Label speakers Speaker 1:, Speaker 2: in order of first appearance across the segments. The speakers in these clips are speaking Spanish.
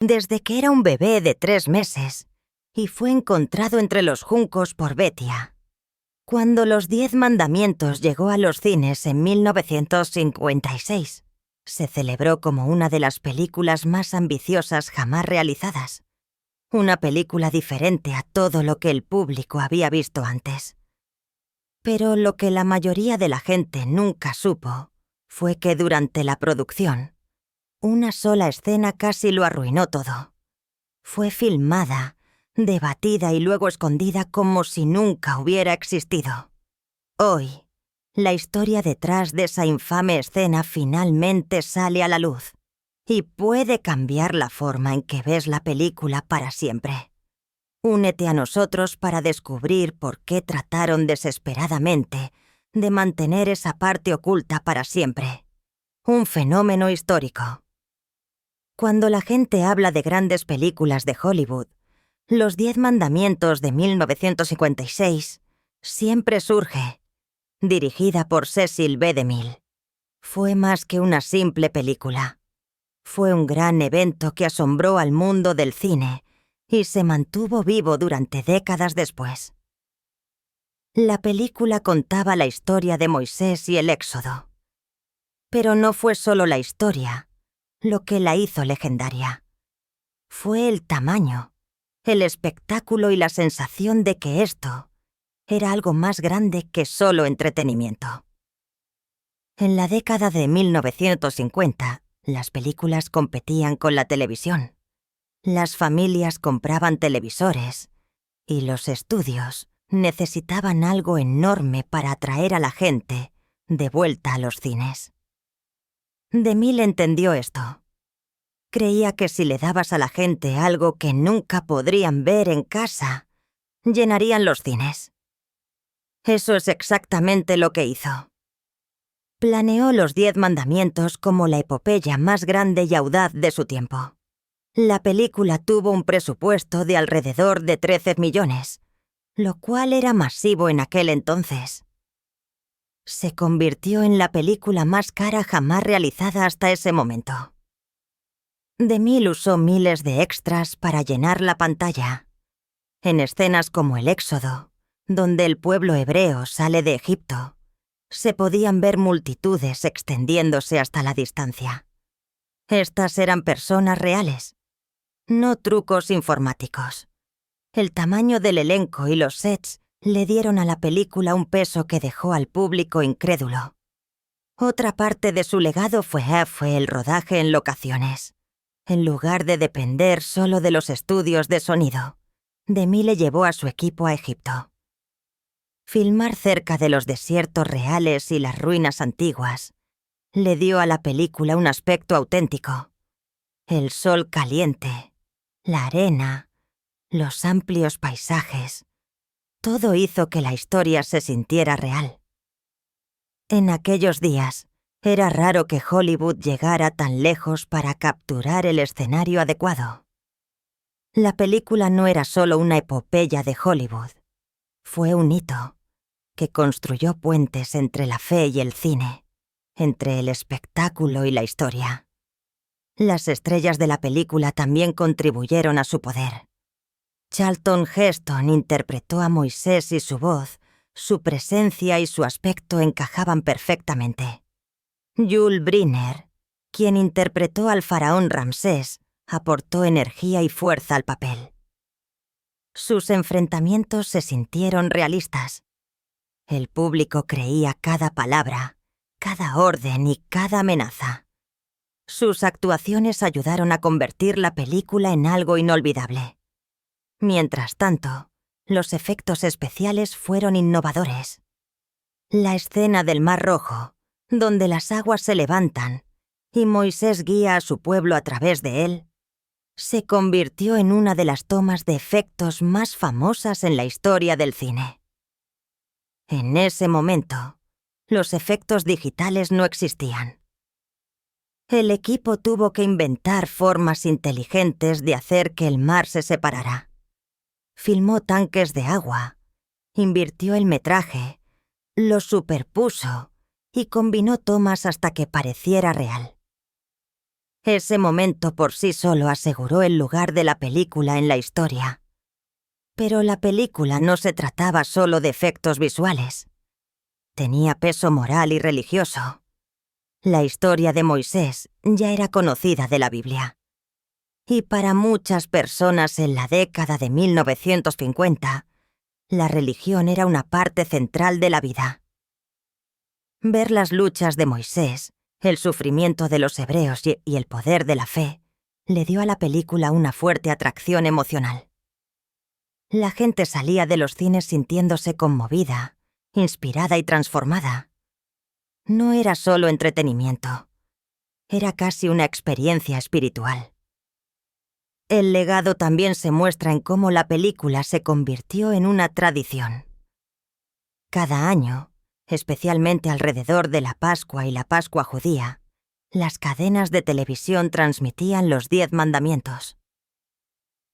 Speaker 1: desde que era un bebé de 3 meses, y fue encontrado entre los juncos por Betia. Cuando Los 10 Mandamientos llegó a los cines en 1956, se celebró como una de las películas más ambiciosas jamás realizadas. Una película diferente a todo lo que el público había visto antes. Pero lo que la mayoría de la gente nunca supo fue que durante la producción, una sola escena casi lo arruinó todo. Fue filmada, debatida y luego escondida como si nunca hubiera existido. Hoy, la historia detrás de esa infame escena finalmente sale a la luz y puede cambiar la forma en que ves la película para siempre. Únete a nosotros para descubrir por qué trataron desesperadamente de mantener esa parte oculta para siempre. Un fenómeno histórico. Cuando la gente habla de grandes películas de Hollywood, Los 10 Mandamientos de 1956 siempre surge, dirigida por Cecil B. DeMille. Fue más que una simple película. Fue un gran evento que asombró al mundo del cine y se mantuvo vivo durante décadas después. La película contaba la historia de Moisés y el Éxodo. Pero no fue solo la historia lo que la hizo legendaria. Fue el tamaño, el espectáculo y la sensación de que esto era algo más grande que solo entretenimiento. En la década de 1950, las películas competían con la televisión. Las familias compraban televisores y los estudios necesitaban algo enorme para atraer a la gente de vuelta a los cines. DeMille entendió esto. Creía que si le dabas a la gente algo que nunca podrían ver en casa, llenarían los cines. Eso es exactamente lo que hizo. Planeó Los 10 Mandamientos como la epopeya más grande y audaz de su tiempo. La película tuvo un presupuesto de alrededor de 13 millones, lo cual era masivo en aquel entonces. Se convirtió en la película más cara jamás realizada hasta ese momento. DeMille usó miles de extras para llenar la pantalla. En escenas como el Éxodo, donde el pueblo hebreo sale de Egipto, se podían ver multitudes extendiéndose hasta la distancia. Estas eran personas reales, no trucos informáticos. El tamaño del elenco y los sets le dieron a la película un peso que dejó al público incrédulo. Otra parte de su legado fue el rodaje en locaciones. En lugar de depender solo de los estudios de sonido, DeMille llevó a su equipo a Egipto. Filmar cerca de los desiertos reales y las ruinas antiguas le dio a la película un aspecto auténtico. El sol caliente, la arena, los amplios paisajes, todo hizo que la historia se sintiera real. En aquellos días, era raro que Hollywood llegara tan lejos para capturar el escenario adecuado. La película no era solo una epopeya de Hollywood, fue un hito que construyó puentes entre la fe y el cine, entre el espectáculo y la historia. Las estrellas de la película también contribuyeron a su poder. Charlton Heston interpretó a Moisés y su voz, su presencia y su aspecto encajaban perfectamente. Yul Brynner, quien interpretó al faraón Ramsés, aportó energía y fuerza al papel. Sus enfrentamientos se sintieron realistas. El público creía cada palabra, cada orden y cada amenaza. Sus actuaciones ayudaron a convertir la película en algo inolvidable. Mientras tanto, los efectos especiales fueron innovadores. La escena del Mar Rojo, donde las aguas se levantan y Moisés guía a su pueblo a través de él, se convirtió en una de las tomas de efectos más famosas en la historia del cine. En ese momento, los efectos digitales no existían. El equipo tuvo que inventar formas inteligentes de hacer que el mar se separara. Filmó tanques de agua, invirtió el metraje, lo superpuso y combinó tomas hasta que pareciera real. Ese momento por sí solo aseguró el lugar de la película en la historia. Pero la película no se trataba solo de efectos visuales. Tenía peso moral y religioso. La historia de Moisés ya era conocida de la Biblia. Y para muchas personas en la década de 1950, la religión era una parte central de la vida. Ver las luchas de Moisés, el sufrimiento de los hebreos y el poder de la fe, le dio a la película una fuerte atracción emocional. La gente salía de los cines sintiéndose conmovida, inspirada y transformada. No era solo entretenimiento, era casi una experiencia espiritual. El legado también se muestra en cómo la película se convirtió en una tradición. Cada año, especialmente alrededor de la Pascua y la Pascua judía, las cadenas de televisión transmitían los 10 mandamientos.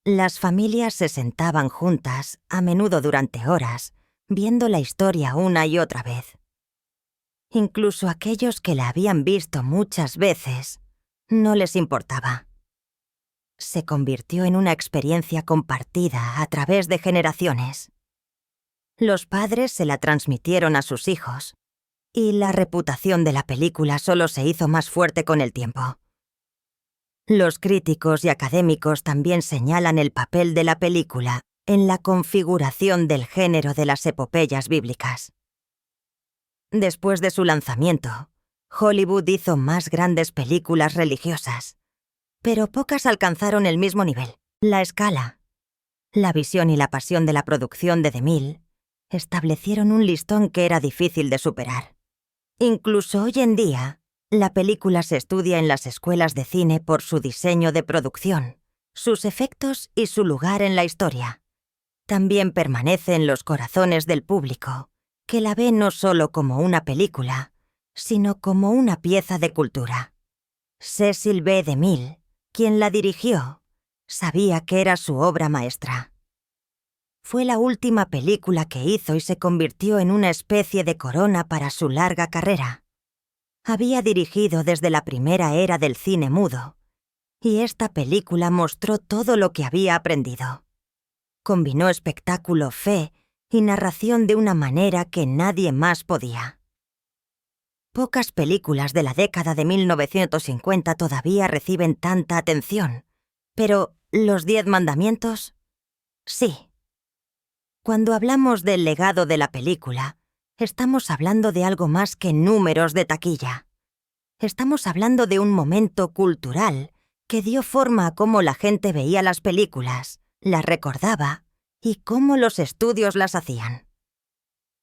Speaker 1: Las familias se sentaban juntas, a menudo durante horas, viendo la historia una y otra vez. Incluso aquellos que la habían visto muchas veces, no les importaba. Se convirtió en una experiencia compartida a través de generaciones. Los padres se la transmitieron a sus hijos, y la reputación de la película solo se hizo más fuerte con el tiempo. Los críticos y académicos también señalan el papel de la película en la configuración del género de las epopeyas bíblicas. Después de su lanzamiento, Hollywood hizo más grandes películas religiosas, pero pocas alcanzaron el mismo nivel. La escala, la visión y la pasión de la producción de DeMille establecieron un listón que era difícil de superar. Incluso hoy en día, la película se estudia en las escuelas de cine por su diseño de producción, sus efectos y su lugar en la historia. También permanece en los corazones del público, que la ve no solo como una película, sino como una pieza de cultura. Cecil B. DeMille, quien la dirigió, sabía que era su obra maestra. Fue la última película que hizo y se convirtió en una especie de corona para su larga carrera. Había dirigido desde la primera era del cine mudo, y esta película mostró todo lo que había aprendido. Combinó espectáculo, fe y narración de una manera que nadie más podía. Pocas películas de la década de 1950 todavía reciben tanta atención, pero ¿Los 10 mandamientos? Sí. Cuando hablamos del legado de la película, estamos hablando de algo más que números de taquilla. Estamos hablando de un momento cultural que dio forma a cómo la gente veía las películas, las recordaba y cómo los estudios las hacían.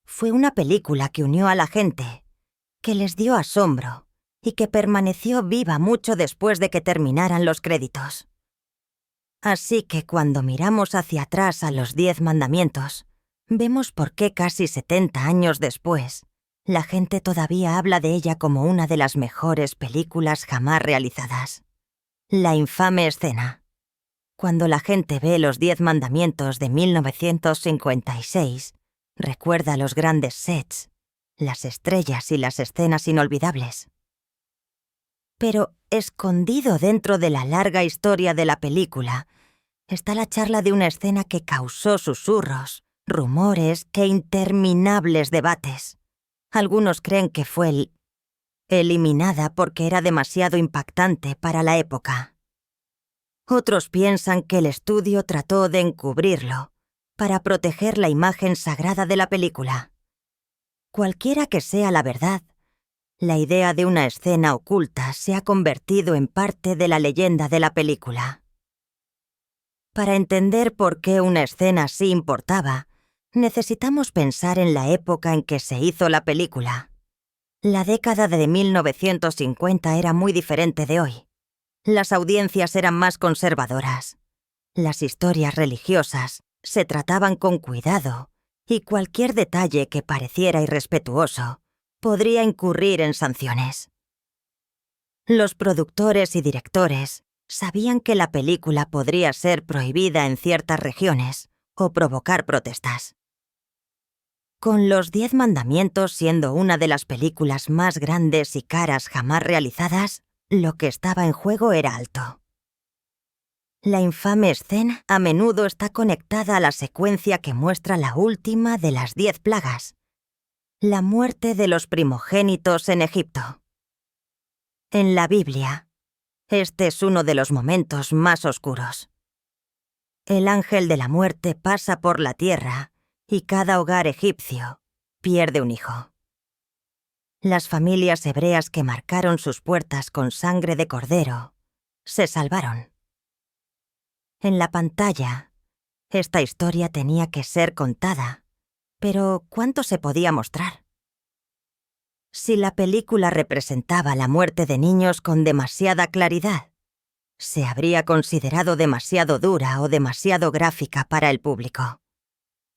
Speaker 1: Fue una película que unió a la gente, que les dio asombro y que permaneció viva mucho después de que terminaran los créditos. Así que cuando miramos hacia atrás a los 10 mandamientos, vemos por qué casi 70 años después, la gente todavía habla de ella como una de las mejores películas jamás realizadas. La infame escena. Cuando la gente ve los 10 mandamientos de 1956, recuerda los grandes sets, las estrellas y las escenas inolvidables. Pero escondido dentro de la larga historia de la película, está la charla de una escena que causó susurros, rumores e interminables debates. Algunos creen que fue eliminada porque era demasiado impactante para la época. Otros piensan que el estudio trató de encubrirlo para proteger la imagen sagrada de la película. Cualquiera que sea la verdad, la idea de una escena oculta se ha convertido en parte de la leyenda de la película. Para entender por qué una escena así importaba, necesitamos pensar en la época en que se hizo la película. La década de 1950 era muy diferente de hoy. Las audiencias eran más conservadoras. Las historias religiosas se trataban con cuidado y cualquier detalle que pareciera irrespetuoso podría incurrir en sanciones. Los productores y directores sabían que la película podría ser prohibida en ciertas regiones o provocar protestas. Con Los 10 mandamientos siendo una de las películas más grandes y caras jamás realizadas, lo que estaba en juego era alto. La infame escena a menudo está conectada a la secuencia que muestra la última de las 10 plagas, la muerte de los primogénitos en Egipto. En la Biblia, este es uno de los momentos más oscuros. El ángel de la muerte pasa por la tierra y cada hogar egipcio pierde un hijo. Las familias hebreas que marcaron sus puertas con sangre de cordero se salvaron. En la pantalla, esta historia tenía que ser contada, pero ¿cuánto se podía mostrar? Si la película representaba la muerte de niños con demasiada claridad, se habría considerado demasiado dura o demasiado gráfica para el público.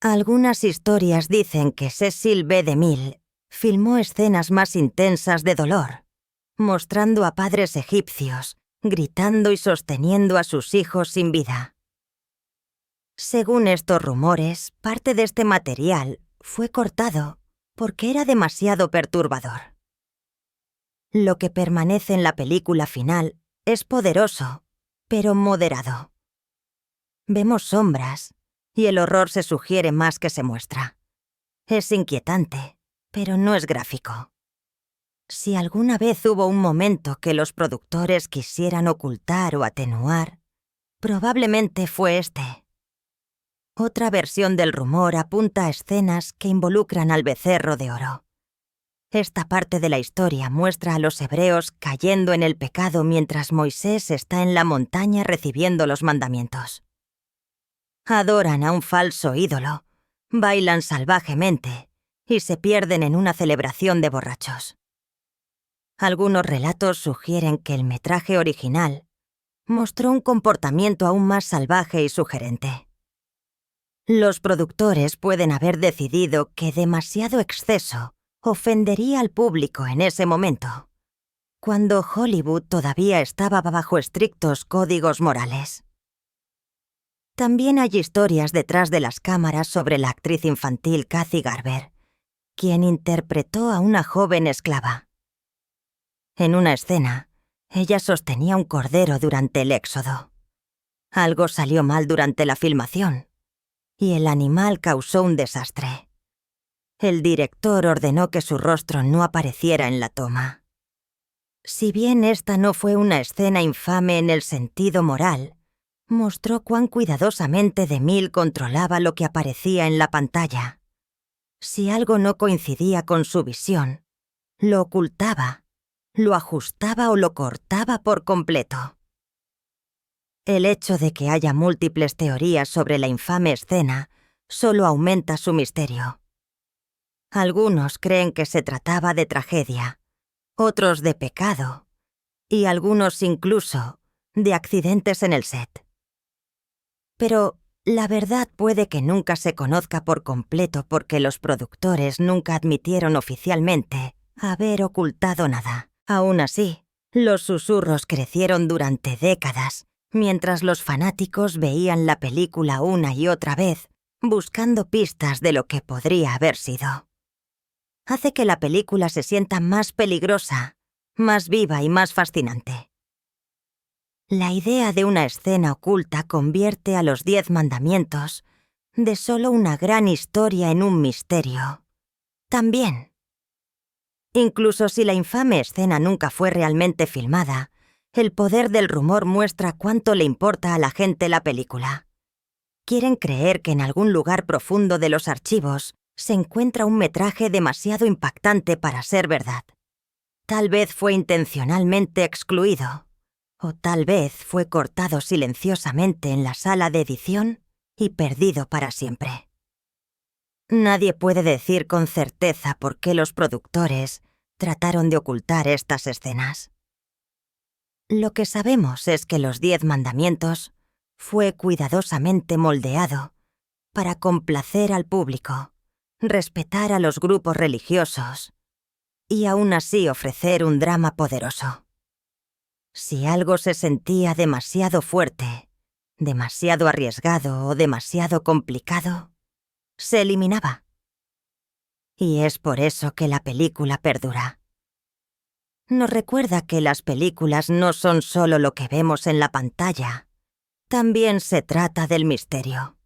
Speaker 1: Algunas historias dicen que Cecil B. DeMille filmó escenas más intensas de dolor, mostrando a padres egipcios gritando y sosteniendo a sus hijos sin vida. Según estos rumores, parte de este material fue cortado porque era demasiado perturbador. Lo que permanece en la película final es poderoso, pero moderado. Vemos sombras, y el horror se sugiere más que se muestra. Es inquietante, pero no es gráfico. Si alguna vez hubo un momento que los productores quisieran ocultar o atenuar, probablemente fue este. Otra versión del rumor apunta a escenas que involucran al becerro de oro. Esta parte de la historia muestra a los hebreos cayendo en el pecado mientras Moisés está en la montaña recibiendo los mandamientos. Adoran a un falso ídolo, bailan salvajemente y se pierden en una celebración de borrachos. Algunos relatos sugieren que el metraje original mostró un comportamiento aún más salvaje y sugerente. Los productores pueden haber decidido que demasiado exceso ofendería al público en ese momento, cuando Hollywood todavía estaba bajo estrictos códigos morales. También hay historias detrás de las cámaras sobre la actriz infantil Kathy Garber, quien interpretó a una joven esclava. En una escena, ella sostenía un cordero durante el éxodo. Algo salió mal durante la filmación, y el animal causó un desastre. El director ordenó que su rostro no apareciera en la toma. Si bien esta no fue una escena infame en el sentido moral, mostró cuán cuidadosamente DeMille controlaba lo que aparecía en la pantalla. Si algo no coincidía con su visión, lo ocultaba, lo ajustaba o lo cortaba por completo. El hecho de que haya múltiples teorías sobre la infame escena solo aumenta su misterio. Algunos creen que se trataba de tragedia, otros de pecado, y algunos incluso de accidentes en el set. Pero la verdad puede que nunca se conozca por completo porque los productores nunca admitieron oficialmente haber ocultado nada. Aún así, los susurros crecieron durante décadas, mientras los fanáticos veían la película una y otra vez, buscando pistas de lo que podría haber sido. Hace que la película se sienta más peligrosa, más viva y más fascinante. La idea de una escena oculta convierte a los 10 mandamientos de solo una gran historia en un misterio. También. Incluso si la infame escena nunca fue realmente filmada, el poder del rumor muestra cuánto le importa a la gente la película. Quieren creer que en algún lugar profundo de los archivos se encuentra un metraje demasiado impactante para ser verdad. Tal vez fue intencionalmente excluido, o tal vez fue cortado silenciosamente en la sala de edición y perdido para siempre. Nadie puede decir con certeza por qué los productores trataron de ocultar estas escenas. Lo que sabemos es que los 10 mandamientos fue cuidadosamente moldeado para complacer al público, respetar a los grupos religiosos y aún así ofrecer un drama poderoso. Si algo se sentía demasiado fuerte, demasiado arriesgado o demasiado complicado, se eliminaba. Y es por eso que la película perdura. Nos recuerda que las películas no son solo lo que vemos en la pantalla. También se trata del misterio.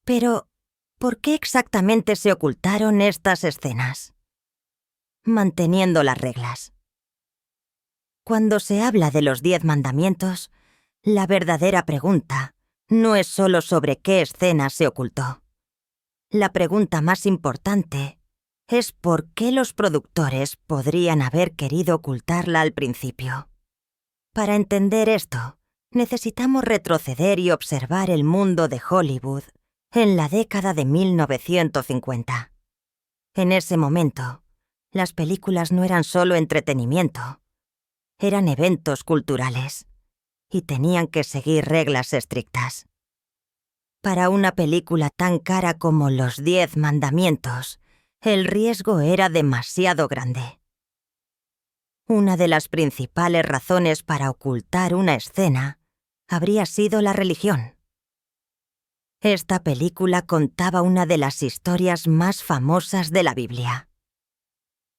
Speaker 1: Pero, ¿por qué exactamente se ocultaron estas escenas? Manteniendo las reglas. Cuando se habla de los 10 mandamientos, la verdadera pregunta no es solo sobre qué escena se ocultó. La pregunta más importante es por qué los productores podrían haber querido ocultarla al principio. Para entender esto, necesitamos retroceder y observar el mundo de Hollywood en la década de 1950. En ese momento, las películas no eran solo entretenimiento, eran eventos culturales y tenían que seguir reglas estrictas. Para una película tan cara como Los 10 Mandamientos, el riesgo era demasiado grande. Una de las principales razones para ocultar una escena habría sido la religión. Esta película contaba una de las historias más famosas de la Biblia.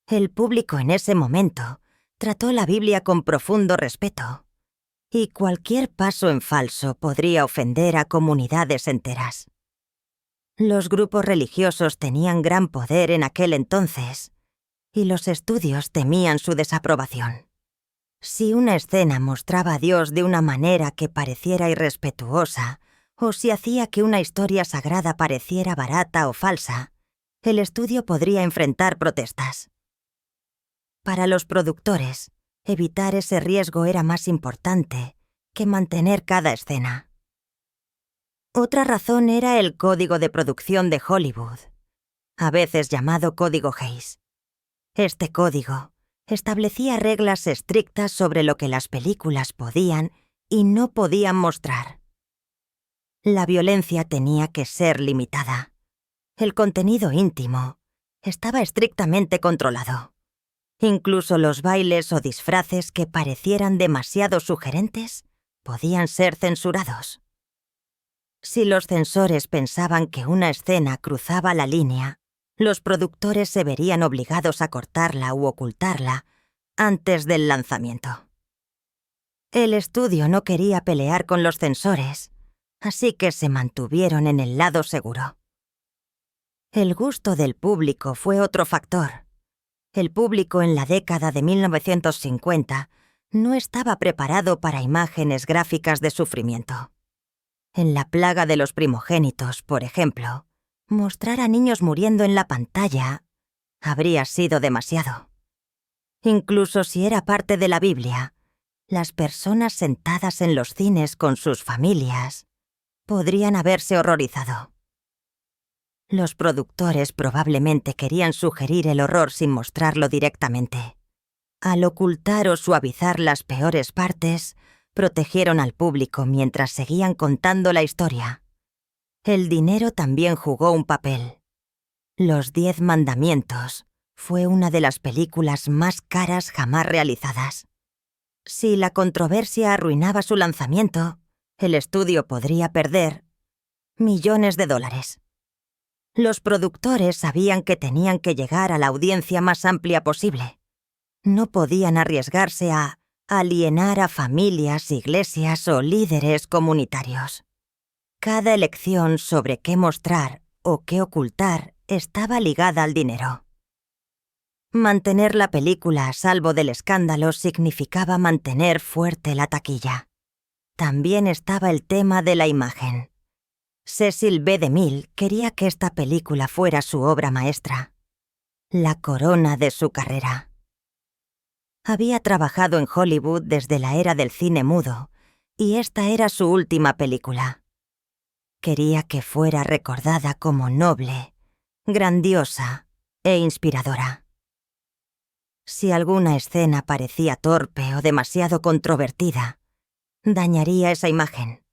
Speaker 1: El público en ese momento trató la Biblia con profundo respeto, y cualquier paso en falso podría ofender a comunidades enteras. Los grupos religiosos tenían gran poder en aquel entonces, y los estudios temían su desaprobación. Si una escena mostraba a Dios de una manera que pareciera irrespetuosa, o si hacía que una historia sagrada pareciera barata o falsa, el estudio podría enfrentar protestas. Para los productores, evitar ese riesgo era más importante que mantener cada escena. Otra razón era el código de producción de Hollywood, a veces llamado Código Hays. Este código establecía reglas estrictas sobre lo que las películas podían y no podían mostrar. La violencia tenía que ser limitada. El contenido íntimo estaba estrictamente controlado. Incluso los bailes o disfraces que parecieran demasiado sugerentes podían ser censurados. Si los censores pensaban que una escena cruzaba la línea, los productores se verían obligados a cortarla u ocultarla antes del lanzamiento. El estudio no quería pelear con los censores, así que se mantuvieron en el lado seguro. El gusto del público fue otro factor. El público en la década de 1950 no estaba preparado para imágenes gráficas de sufrimiento. En La plaga de los primogénitos, por ejemplo, mostrar a niños muriendo en la pantalla habría sido demasiado. Incluso si era parte de la Biblia, las personas sentadas en los cines con sus familias podrían haberse horrorizado. Los productores probablemente querían sugerir el horror sin mostrarlo directamente. Al ocultar o suavizar las peores partes, protegieron al público mientras seguían contando la historia. El dinero también jugó un papel. Los 10 Mandamientos fue una de las películas más caras jamás realizadas. Si la controversia arruinaba su lanzamiento, el estudio podría perder millones de dólares. Los productores sabían que tenían que llegar a la audiencia más amplia posible. No podían arriesgarse a alienar a familias, iglesias o líderes comunitarios. Cada elección sobre qué mostrar o qué ocultar estaba ligada al dinero. Mantener la película a salvo del escándalo significaba mantener fuerte la taquilla. También estaba el tema de la imagen. Cecil B. DeMille quería que esta película fuera su obra maestra, la corona de su carrera. Había trabajado en Hollywood desde la era del cine mudo, y esta era su última película. Quería que fuera recordada como noble, grandiosa e inspiradora. Si alguna escena parecía torpe o demasiado controvertida, dañaría esa imagen.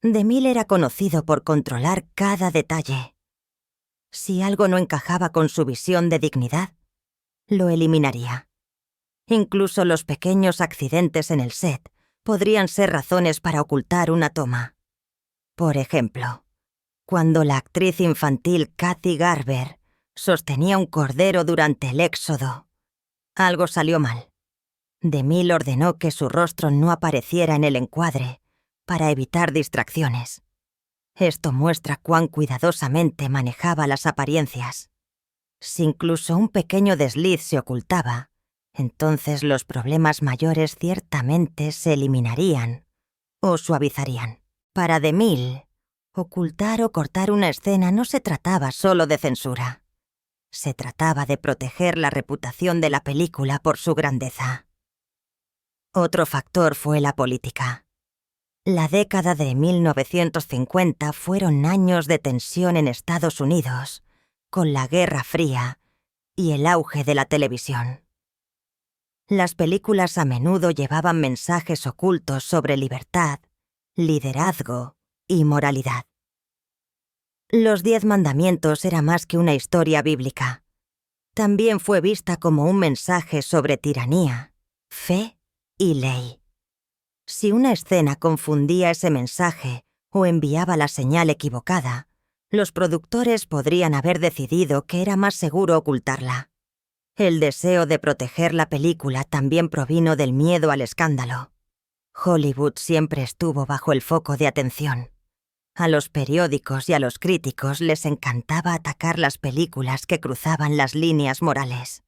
Speaker 1: DeMille era conocido por controlar cada detalle. Si algo no encajaba con su visión de dignidad, lo eliminaría. Incluso los pequeños accidentes en el set podrían ser razones para ocultar una toma. Por ejemplo, cuando la actriz infantil Kathy Garber sostenía un cordero durante el éxodo, algo salió mal. DeMille ordenó que su rostro no apareciera en el encuadre para evitar distracciones. Esto muestra cuán cuidadosamente manejaba las apariencias. Si incluso un pequeño desliz se ocultaba, entonces los problemas mayores ciertamente se eliminarían o suavizarían. Para DeMille, ocultar o cortar una escena no se trataba solo de censura. Se trataba de proteger la reputación de la película por su grandeza. Otro factor fue la política. La década de 1950 fueron años de tensión en Estados Unidos, con la Guerra Fría y el auge de la televisión. Las películas a menudo llevaban mensajes ocultos sobre libertad, liderazgo y moralidad. Los 10 mandamientos era más que una historia bíblica. También fue vista como un mensaje sobre tiranía, fe y ley. Si una escena confundía ese mensaje o enviaba la señal equivocada, los productores podrían haber decidido que era más seguro ocultarla. El deseo de proteger la película también provino del miedo al escándalo. Hollywood siempre estuvo bajo el foco de atención. A los periódicos y a los críticos les encantaba atacar las películas que cruzaban las líneas morales.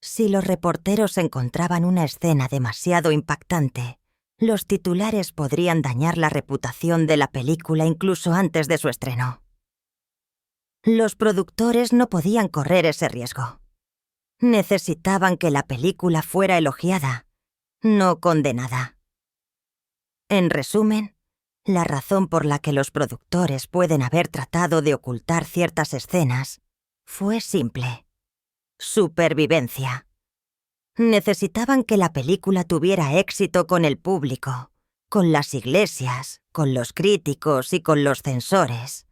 Speaker 1: Si los reporteros encontraban una escena demasiado impactante, los titulares podrían dañar la reputación de la película incluso antes de su estreno. Los productores no podían correr ese riesgo. Necesitaban que la película fuera elogiada, no condenada. En resumen, la razón por la que los productores pueden haber tratado de ocultar ciertas escenas fue simple: supervivencia. Necesitaban que la película tuviera éxito con el público, con las iglesias, con los críticos y con los censores.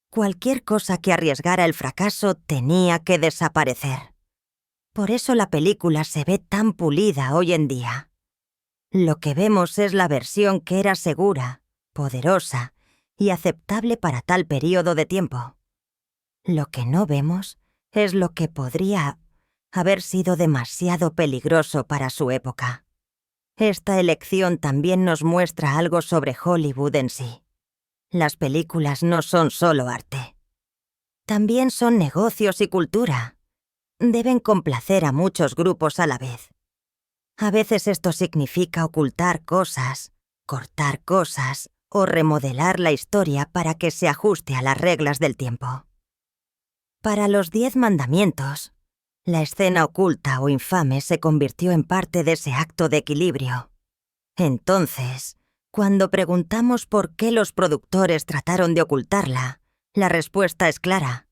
Speaker 1: Cualquier cosa que arriesgara el fracaso tenía que desaparecer. Por eso la película se ve tan pulida hoy en día. Lo que vemos es la versión que era segura, poderosa y aceptable para tal periodo de tiempo. Lo que no vemos es lo que podría haber sido demasiado peligroso para su época. Esta elección también nos muestra algo sobre Hollywood en sí. Las películas no son solo arte. También son negocios y cultura. Deben complacer a muchos grupos a la vez. A veces esto significa ocultar cosas, cortar cosas o remodelar la historia para que se ajuste a las reglas del tiempo. Para los 10 mandamientos, la escena oculta o infame se convirtió en parte de ese acto de equilibrio. Entonces, cuando preguntamos por qué los productores trataron de ocultarla, la respuesta es clara.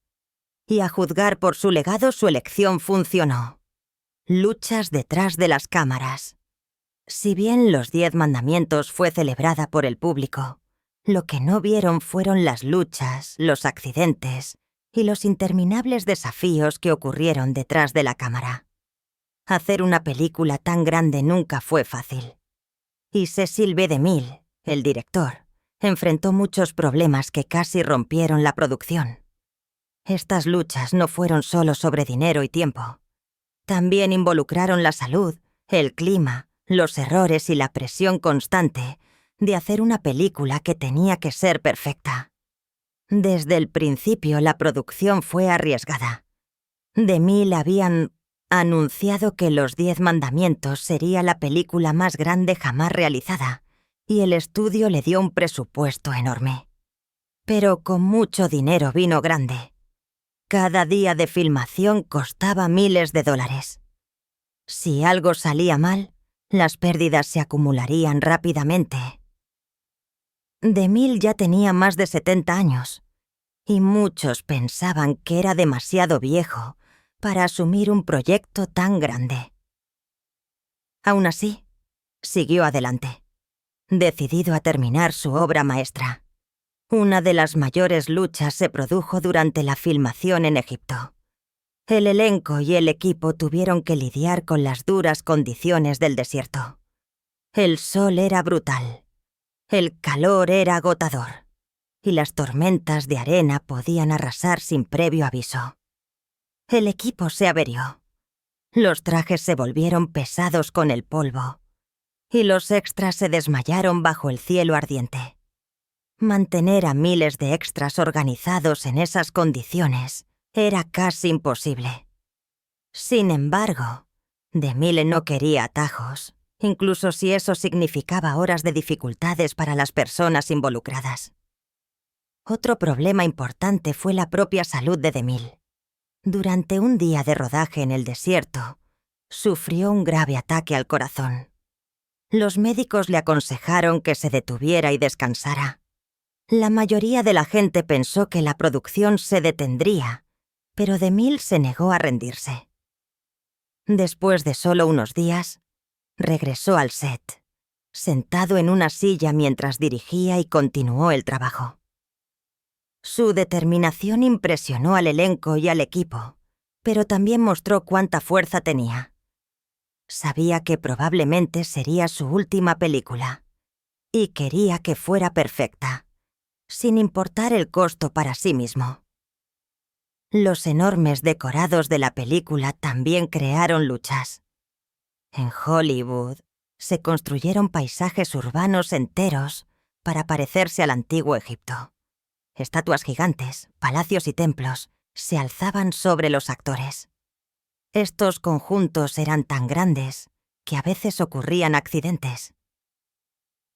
Speaker 1: Y a juzgar por su legado, su elección funcionó. Luchas detrás de las cámaras. Si bien los 10 mandamientos fue celebrada por el público, lo que no vieron fueron las luchas, los accidentes y los interminables desafíos que ocurrieron detrás de la cámara. Hacer una película tan grande nunca fue fácil. Y Cecil B. DeMille, el director, enfrentó muchos problemas que casi rompieron la producción. Estas luchas no fueron solo sobre dinero y tiempo. También involucraron la salud, el clima, los errores y la presión constante de hacer una película que tenía que ser perfecta. Desde el principio la producción fue arriesgada. DeMille habían anunciado que Los 10 mandamientos sería la película más grande jamás realizada, y el estudio le dio un presupuesto enorme. Pero con mucho dinero vino grande. Cada día de filmación costaba miles de dólares. Si algo salía mal, las pérdidas se acumularían rápidamente. DeMille ya tenía más de 70 años, y muchos pensaban que era demasiado viejo para asumir un proyecto tan grande. Aún así, siguió adelante, decidido a terminar su obra maestra. Una de las mayores luchas se produjo durante la filmación en Egipto. El elenco y el equipo tuvieron que lidiar con las duras condiciones del desierto. El sol era brutal, el calor era agotador, y las tormentas de arena podían arrasar sin previo aviso. El equipo se averió. Los trajes se volvieron pesados con el polvo, y los extras se desmayaron bajo el cielo ardiente. Mantener a miles de extras organizados en esas condiciones era casi imposible. Sin embargo, DeMille no quería atajos, incluso si eso significaba horas de dificultades para las personas involucradas. Otro problema importante fue la propia salud de DeMille. Durante un día de rodaje en el desierto, sufrió un grave ataque al corazón. Los médicos le aconsejaron que se detuviera y descansara. La mayoría de la gente pensó que la producción se detendría, pero DeMille se negó a rendirse. Después de solo unos días, regresó al set, sentado en una silla mientras dirigía y continuó el trabajo. Su determinación impresionó al elenco y al equipo, pero también mostró cuánta fuerza tenía. Sabía que probablemente sería su última película, y quería que fuera perfecta, sin importar el costo para sí mismo. Los enormes decorados de la película también crearon luchas. En Hollywood se construyeron paisajes urbanos enteros para parecerse al antiguo Egipto. Estatuas gigantes, palacios y templos se alzaban sobre los actores. Estos conjuntos eran tan grandes que a veces ocurrían accidentes.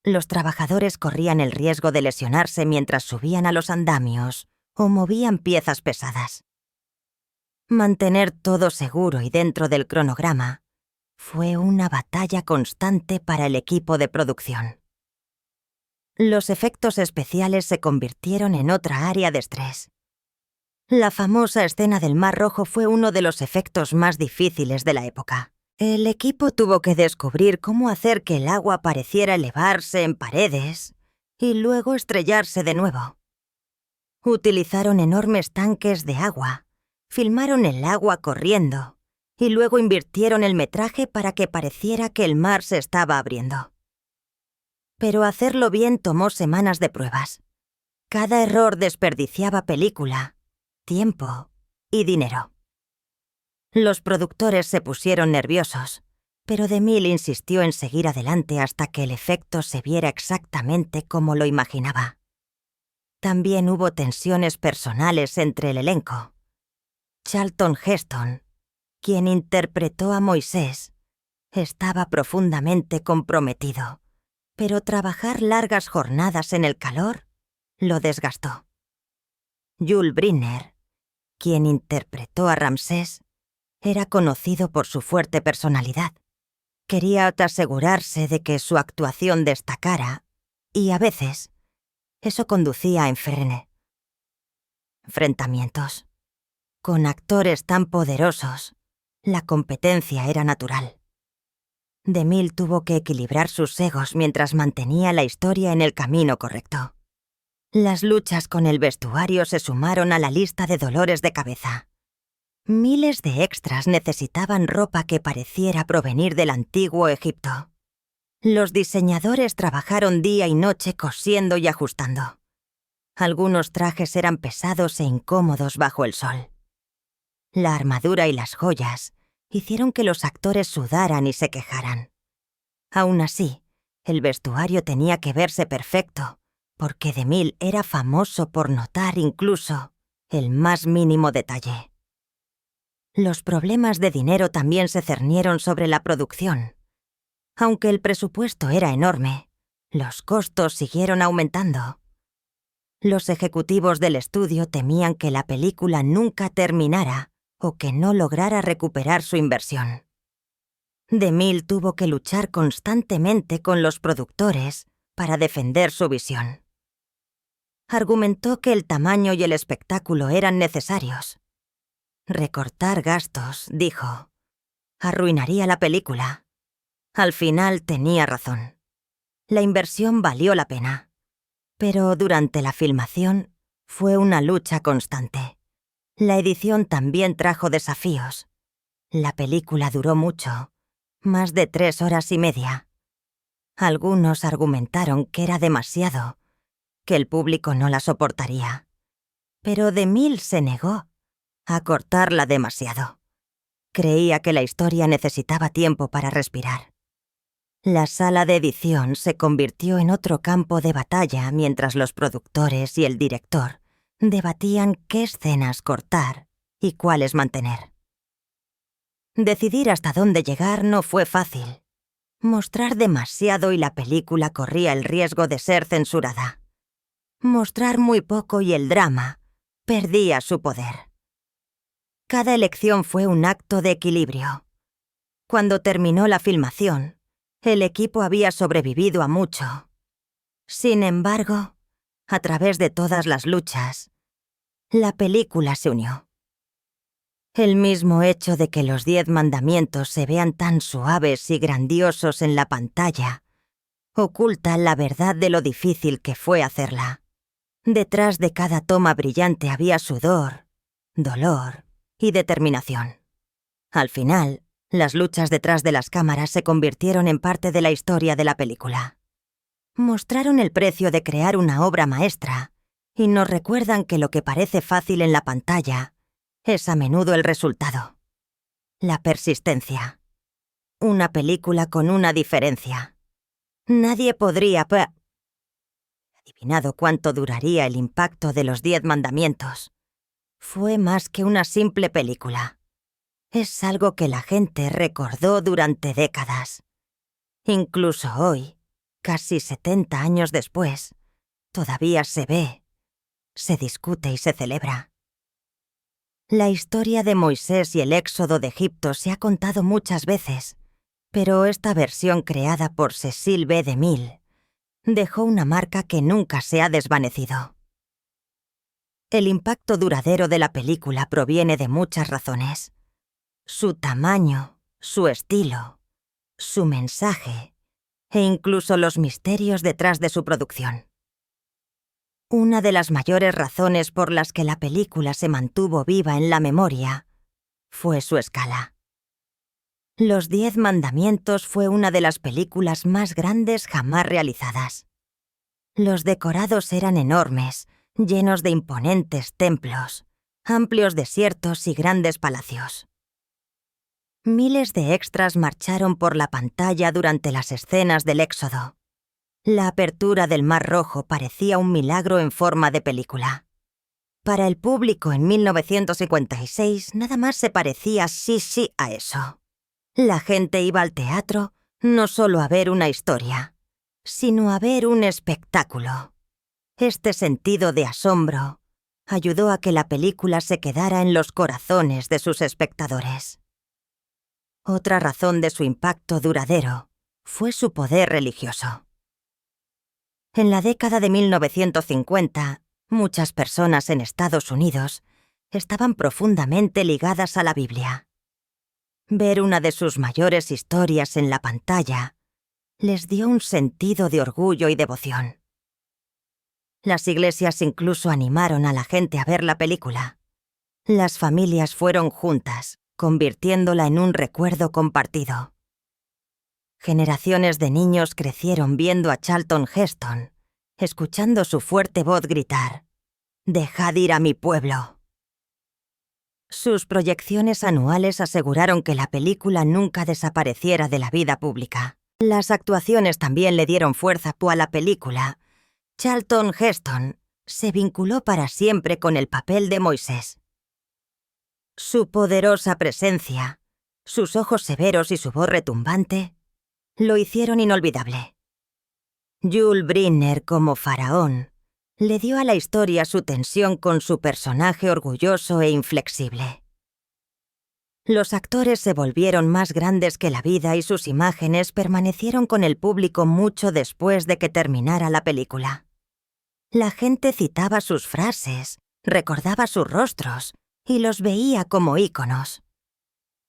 Speaker 1: Los trabajadores corrían el riesgo de lesionarse mientras subían a los andamios o movían piezas pesadas. Mantener todo seguro y dentro del cronograma fue una batalla constante para el equipo de producción. Los efectos especiales se convirtieron en otra área de estrés. La famosa escena del Mar Rojo fue uno de los efectos más difíciles de la época. El equipo tuvo que descubrir cómo hacer que el agua pareciera elevarse en paredes y luego estrellarse de nuevo. Utilizaron enormes tanques de agua, filmaron el agua corriendo y luego invirtieron el metraje para que pareciera que el mar se estaba abriendo. Pero hacerlo bien tomó semanas de pruebas. Cada error desperdiciaba película, tiempo y dinero. Los productores se pusieron nerviosos, pero DeMille insistió en seguir adelante hasta que el efecto se viera exactamente como lo imaginaba. También hubo tensiones personales entre el elenco. Charlton Heston, quien interpretó a Moisés, estaba profundamente comprometido, pero trabajar largas jornadas en el calor lo desgastó. Yul Brynner, quien interpretó a Ramsés, era conocido por su fuerte personalidad. Quería asegurarse de que su actuación destacara, y a veces eso conducía a enfrentamientos. Con actores tan poderosos, la competencia era natural. DeMille tuvo que equilibrar sus egos mientras mantenía la historia en el camino correcto. Las luchas con el vestuario se sumaron a la lista de dolores de cabeza. Miles de extras necesitaban ropa que pareciera provenir del antiguo Egipto. Los diseñadores trabajaron día y noche cosiendo y ajustando. Algunos trajes eran pesados e incómodos bajo el sol. La armadura y las joyas hicieron que los actores sudaran y se quejaran. Aún así, el vestuario tenía que verse perfecto, porque DeMille era famoso por notar incluso el más mínimo detalle. Los problemas de dinero también se cernieron sobre la producción. Aunque el presupuesto era enorme, los costos siguieron aumentando. Los ejecutivos del estudio temían que la película nunca terminara o que no lograra recuperar su inversión. DeMille tuvo que luchar constantemente con los productores para defender su visión. Argumentó que el tamaño y el espectáculo eran necesarios. Recortar gastos, dijo, arruinaría la película. Al final tenía razón. La inversión valió la pena. Pero durante la filmación fue una lucha constante. La edición también trajo desafíos. La película duró mucho, más de 3 horas y media. Algunos argumentaron que era demasiado, que el público no la soportaría. Pero DeMille se negó a cortarla demasiado. Creía que la historia necesitaba tiempo para respirar. La sala de edición se convirtió en otro campo de batalla mientras los productores y el director debatían qué escenas cortar y cuáles mantener. Decidir hasta dónde llegar no fue fácil. Mostrar demasiado y la película corría el riesgo de ser censurada. Mostrar muy poco y el drama perdía su poder. Cada elección fue un acto de equilibrio. Cuando terminó la filmación, el equipo había sobrevivido a mucho. Sin embargo, a través de todas las luchas, la película se unió. El mismo hecho de que los 10 mandamientos se vean tan suaves y grandiosos en la pantalla oculta la verdad de lo difícil que fue hacerla. Detrás de cada toma brillante había sudor, dolor y determinación. Al final, las luchas detrás de las cámaras se convirtieron en parte de la historia de la película. Mostraron el precio de crear una obra maestra y nos recuerdan que lo que parece fácil en la pantalla es a menudo el resultado. La persistencia. Una película con una diferencia. Nadie podría adivinado cuánto duraría el impacto de los 10 mandamientos. Fue más que una simple película. Es algo que la gente recordó durante décadas. Incluso hoy, casi 70 años después, todavía se ve, se discute y se celebra. La historia de Moisés y el éxodo de Egipto se ha contado muchas veces, pero esta versión creada por Cecil B. DeMille dejó una marca que nunca se ha desvanecido. El impacto duradero de la película proviene de muchas razones. Su tamaño, su estilo, su mensaje e incluso los misterios detrás de su producción. Una de las mayores razones por las que la película se mantuvo viva en la memoria fue su escala. Los 10 mandamientos fue una de las películas más grandes jamás realizadas. Los decorados eran enormes, llenos de imponentes templos, amplios desiertos y grandes palacios. Miles de extras marcharon por la pantalla durante las escenas del éxodo. La apertura del Mar Rojo parecía un milagro en forma de película. Para el público en 1956 nada más se parecía sí a eso. La gente iba al teatro no solo a ver una historia, sino a ver un espectáculo. Este sentido de asombro ayudó a que la película se quedara en los corazones de sus espectadores. Otra razón de su impacto duradero fue su poder religioso. En la década de 1950, muchas personas en Estados Unidos estaban profundamente ligadas a la Biblia. Ver una de sus mayores historias en la pantalla les dio un sentido de orgullo y devoción. Las iglesias incluso animaron a la gente a ver la película. Las familias fueron juntas, convirtiéndola en un recuerdo compartido. Generaciones de niños crecieron viendo a Charlton Heston, escuchando su fuerte voz gritar: «¡Dejad ir a mi pueblo!». Sus proyecciones anuales aseguraron que la película nunca desapareciera de la vida pública. Las actuaciones también le dieron fuerza a la película. Charlton Heston se vinculó para siempre con el papel de Moisés. Su poderosa presencia, sus ojos severos y su voz retumbante lo hicieron inolvidable. Yul Brynner como faraón le dio a la historia su tensión con su personaje orgulloso e inflexible. Los actores se volvieron más grandes que la vida y sus imágenes permanecieron con el público mucho después de que terminara la película. La gente citaba sus frases, recordaba sus rostros y los veía como íconos.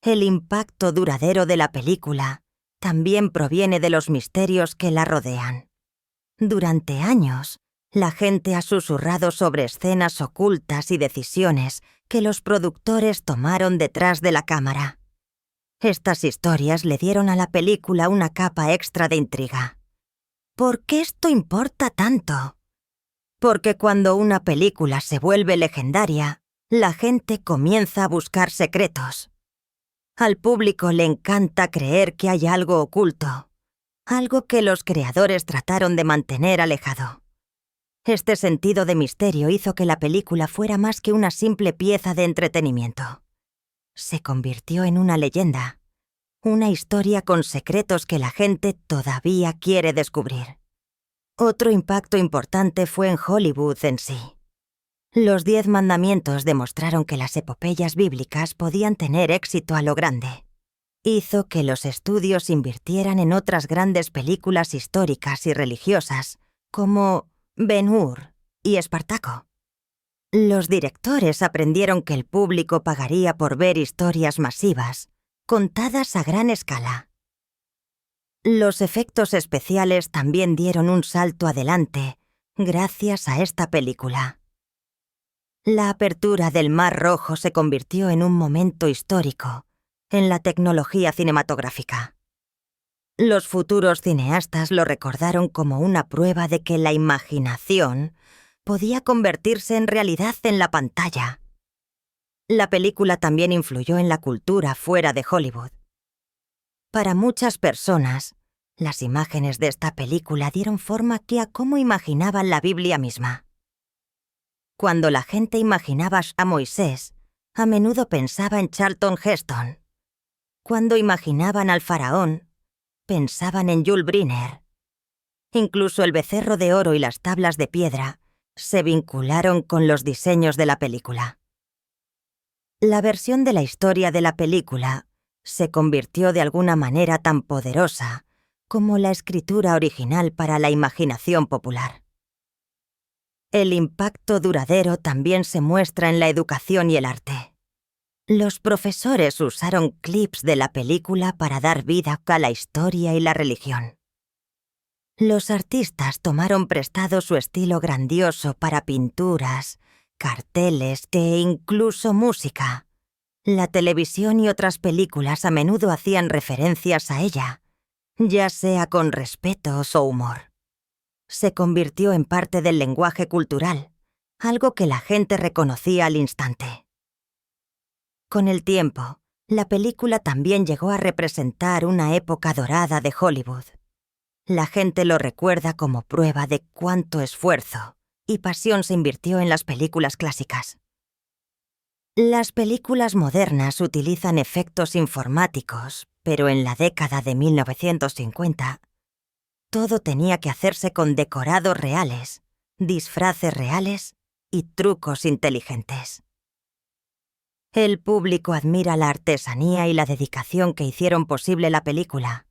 Speaker 1: El impacto duradero de la película también proviene de los misterios que la rodean. Durante años, la gente ha susurrado sobre escenas ocultas y decisiones que los productores tomaron detrás de la cámara. Estas historias le dieron a la película una capa extra de intriga. ¿Por qué esto importa tanto? Porque cuando una película se vuelve legendaria, la gente comienza a buscar secretos. Al público le encanta creer que hay algo oculto, algo que los creadores trataron de mantener alejado. Este sentido de misterio hizo que la película fuera más que una simple pieza de entretenimiento. Se convirtió en una leyenda, una historia con secretos que la gente todavía quiere descubrir. Otro impacto importante fue en Hollywood en sí. Los 10 mandamientos demostraron que las epopeyas bíblicas podían tener éxito a lo grande. Hizo que los estudios invirtieran en otras grandes películas históricas y religiosas, como Ben-Hur y Espartaco. Los directores aprendieron que el público pagaría por ver historias masivas, contadas a gran escala. Los efectos especiales también dieron un salto adelante gracias a esta película. La apertura del Mar Rojo se convirtió en un momento histórico en la tecnología cinematográfica. Los futuros cineastas lo recordaron como una prueba de que la imaginación podía convertirse en realidad en la pantalla. La película también influyó en la cultura fuera de Hollywood. Para muchas personas, las imágenes de esta película dieron forma a cómo imaginaban la Biblia misma. Cuando la gente imaginaba a Moisés, a menudo pensaba en Charlton Heston. Cuando imaginaban al faraón, pensaban en Yul Brynner. Incluso el becerro de oro y las tablas de piedra se vincularon con los diseños de la película. La versión de la historia de la película se convirtió de alguna manera tan poderosa como la escritura original para la imaginación popular. El impacto duradero también se muestra en la educación y el arte. Los profesores usaron clips de la película para dar vida a la historia y la religión. Los artistas tomaron prestado su estilo grandioso para pinturas, carteles e incluso música. La televisión y otras películas a menudo hacían referencias a ella, ya sea con respeto o humor. Se convirtió en parte del lenguaje cultural, algo que la gente reconocía al instante. Con el tiempo, la película también llegó a representar una época dorada de Hollywood. La gente lo recuerda como prueba de cuánto esfuerzo y pasión se invirtió en las películas clásicas. Las películas modernas utilizan efectos informáticos, pero en la década de 1950, todo tenía que hacerse con decorados reales, disfraces reales y trucos inteligentes. El público admira la artesanía y la dedicación que hicieron posible la película.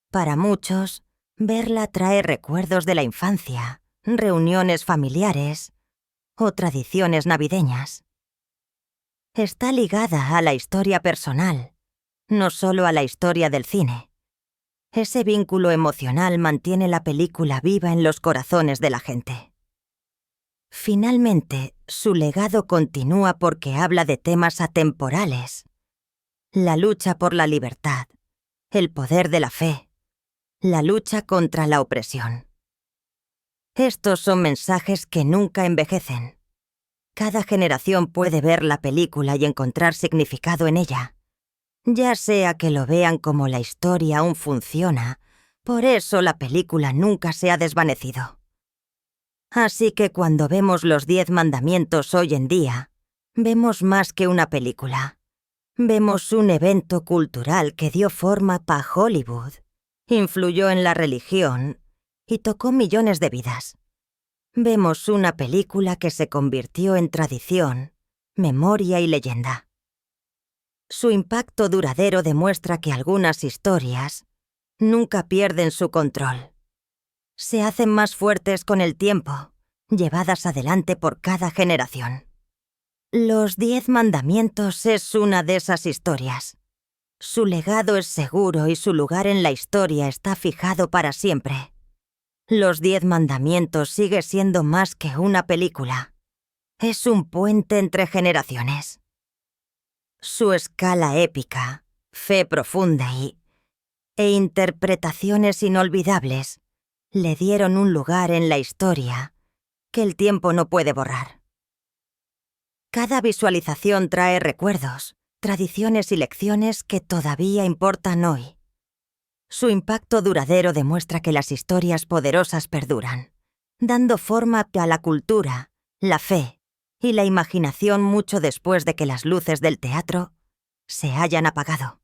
Speaker 1: Para muchos, verla trae recuerdos de la infancia, reuniones familiares o tradiciones navideñas. Está ligada a la historia personal, no solo a la historia del cine. Ese vínculo emocional mantiene la película viva en los corazones de la gente. Finalmente, su legado continúa porque habla de temas atemporales: la lucha por la libertad, el poder de la fe, la lucha contra la opresión. Estos son mensajes que nunca envejecen. Cada generación puede ver la película y encontrar significado en ella, ya sea que lo vean como la historia aún funciona, por eso la película nunca se ha desvanecido. Así que cuando vemos los 10 mandamientos hoy en día, vemos más que una película. Vemos un evento cultural que dio forma a Hollywood, influyó en la religión y tocó millones de vidas. Vemos una película que se convirtió en tradición, memoria y leyenda. Su impacto duradero demuestra que algunas historias nunca pierden su control. Se hacen más fuertes con el tiempo, llevadas adelante por cada generación. Los 10 mandamientos es una de esas historias. Su legado es seguro y su lugar en la historia está fijado para siempre. Los 10 mandamientos sigue siendo más que una película. Es un puente entre generaciones. Su escala épica, fe profunda e interpretaciones inolvidables le dieron un lugar en la historia que el tiempo no puede borrar. Cada visualización trae recuerdos, tradiciones y lecciones que todavía importan hoy. Su impacto duradero demuestra que las historias poderosas perduran, dando forma a la cultura, la fe y la imaginación mucho después de que las luces del teatro se hayan apagado.